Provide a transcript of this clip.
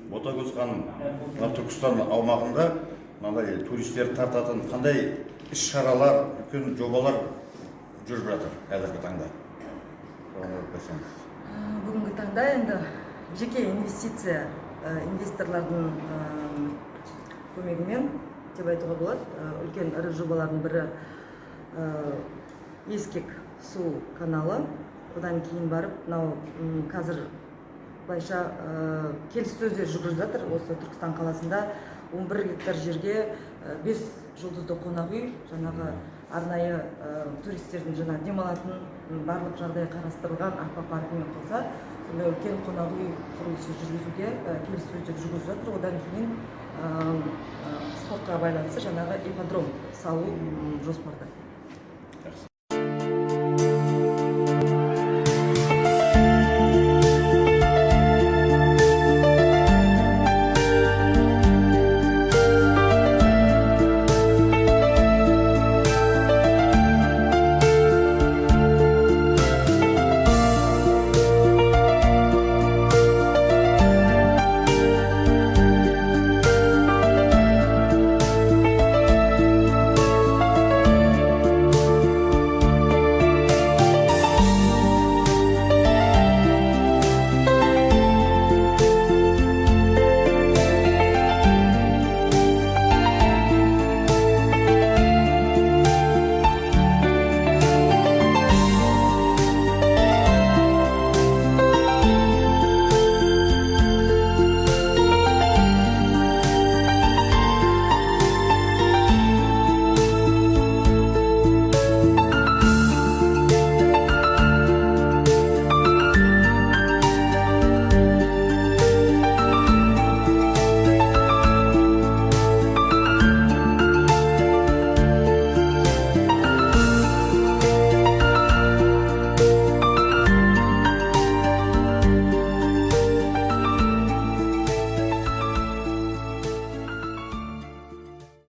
Ботагөз ханым, Түркістан аумағында мынандай туристер тартатын қандай іс-шаралар, үлкен жобалар жүріп жатыр қазіргі таңда? Бүгінгі таңда енді жеке инвестиция инвесторлардың көмегімен деп айтуға болады. Үлкен ірі жобалардың бірі Ыскақ су каналы. Одан кейін барып, қазір былайша келіссөздер жүргізіліп жатыр. Осы Түркістан қаласында 11 гектар жерге 5 жұлдызды қонақ үй, жаңағы арнайы туристердің жаңа демалатын барлық жағдай қарастырылған аквапаркімен қоса, үлкен қонақ үй құрылысы жүргізуге келіссөздер жүргізіліп жатыр. Одан кейін спортқа байланысты жаңағы ипподром салу жоспарда.